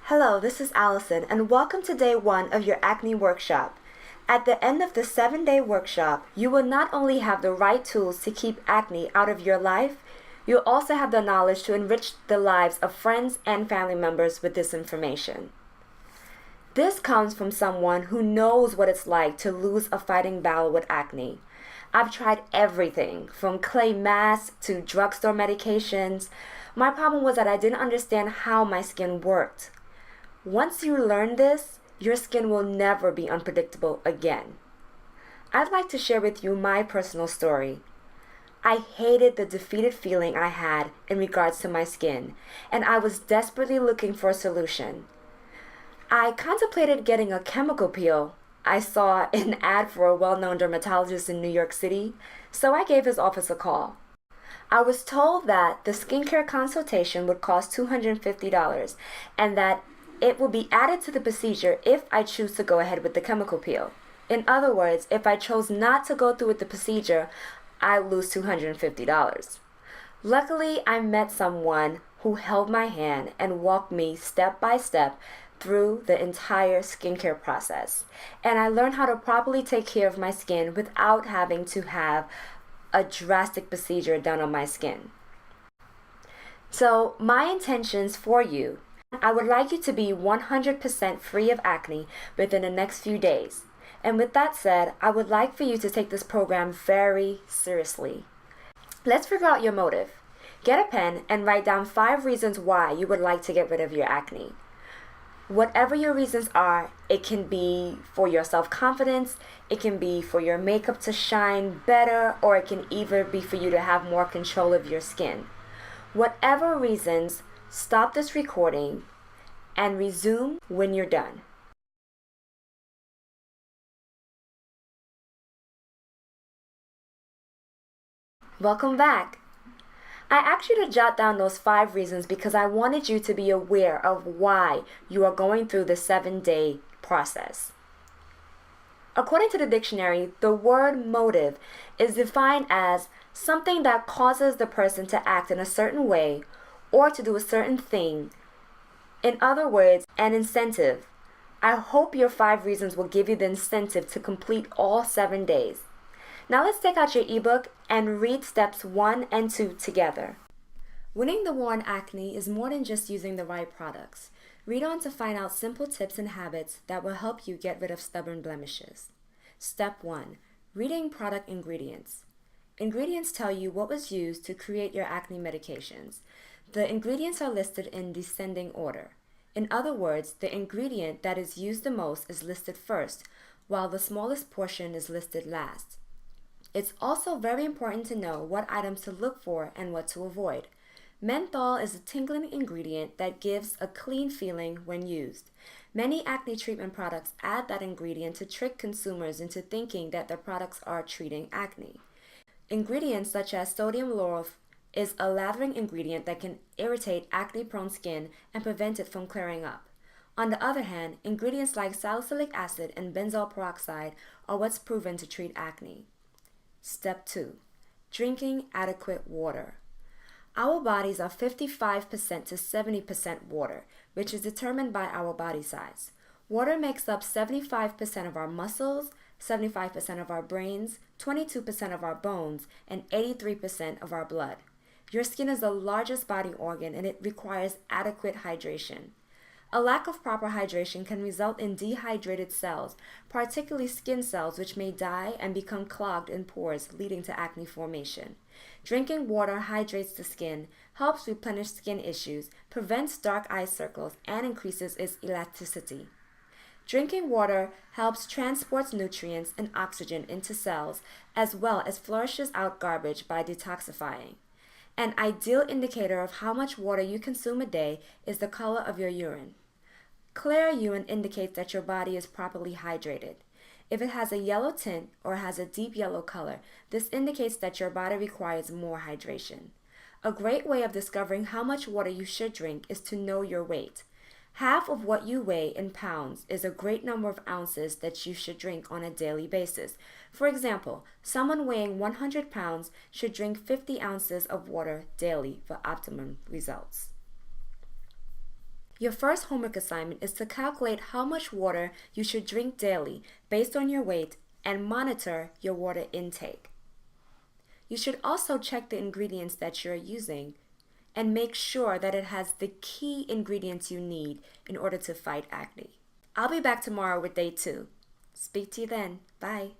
Hello, this is Allison, and welcome to day 1 of your Acne Workshop. At the end of the 7-day workshop, you will not only have the right tools to keep acne out of your life, you'll also have the knowledge to enrich the lives of friends and family members with this information. This comes from someone who knows what it's like to lose a fighting battle with acne. I've tried everything, from clay masks to drugstore medications. My problem was that I didn't understand how my skin worked. Once you learn this, your skin will never be unpredictable again. I'd like to share with you my personal story. I hated the defeated feeling I had in regards to my skin, and I was desperately looking for a solution. I contemplated getting a chemical peel. I saw an ad for a well-known dermatologist in New York City, so I gave his office a call. I was told that the skincare consultation would cost $250 and that it will be added to the procedure if I choose to go ahead with the chemical peel. In other words, if I chose not to go through with the procedure, I lose $250. Luckily, I met someone who held my hand and walked me step by step through the entire skincare process. And I learned how to properly take care of my skin without having to have a drastic procedure done on my skin. So my intentions for you, I would like you to be 100% free of acne within the next few days. And with that said, I would like for you to take this program very seriously. Let's figure out your motive. Get a pen and write down 5 reasons why you would like to get rid of your acne. Whatever your reasons are, it can be for your self-confidence, it can be for your makeup to shine better, or it can even be for you to have more control of your skin. Whatever reasons, stop this recording and resume when you're done. Welcome back. I asked you to jot down those 5 reasons because I wanted you to be aware of why you are going through the 7-day process. According to the dictionary, the word motive is defined as something that causes the person to act in a certain way or to do a certain thing. In other words, an incentive. I hope your 5 reasons will give you the incentive to complete all 7 days. Now let's take out your ebook and read steps 1 and 2 together. Winning the war on acne is more than just using the right products. Read on to find out simple tips and habits that will help you get rid of stubborn blemishes. Step 1. Reading product ingredients. Ingredients tell you what was used to create your acne medications. The ingredients are listed in descending order. In other words, the ingredient that is used the most is listed first, while the smallest portion is listed last. It's also very important to know what items to look for and what to avoid. Menthol is a tingling ingredient that gives a clean feeling when used. Many acne treatment products add that ingredient to trick consumers into thinking that their products are treating acne. Ingredients such as sodium lauryl is a lathering ingredient that can irritate acne-prone skin and prevent it from clearing up. On the other hand, ingredients like salicylic acid and benzoyl peroxide are what's proven to treat acne. Step 2. Drinking adequate water. Our bodies are 55% to 70% water, which is determined by our body size. Water makes up 75% of our muscles, 75% of our brains, 22% of our bones, and 83% of our blood. Your skin is the largest body organ and it requires adequate hydration. A lack of proper hydration can result in dehydrated cells, particularly skin cells, which may die and become clogged in pores, leading to acne formation. Drinking water hydrates the skin, helps replenish skin issues, prevents dark eye circles, and increases its elasticity. Drinking water helps transport nutrients and oxygen into cells, as well as flushes out garbage by detoxifying. An ideal indicator of how much water you consume a day is the color of your urine. Clear urine indicates that your body is properly hydrated. If it has a yellow tint or has a deep yellow color, this indicates that your body requires more hydration. A great way of discovering how much water you should drink is to know your weight. Half of what you weigh in pounds is a great number of ounces that you should drink on a daily basis. For example, someone weighing 100 pounds should drink 50 ounces of water daily for optimum results. Your first homework assignment is to calculate how much water you should drink daily based on your weight and monitor your water intake. You should also check the ingredients that you're using and make sure that it has the key ingredients you need in order to fight acne. I'll be back tomorrow with day 2. Speak to you then. Bye.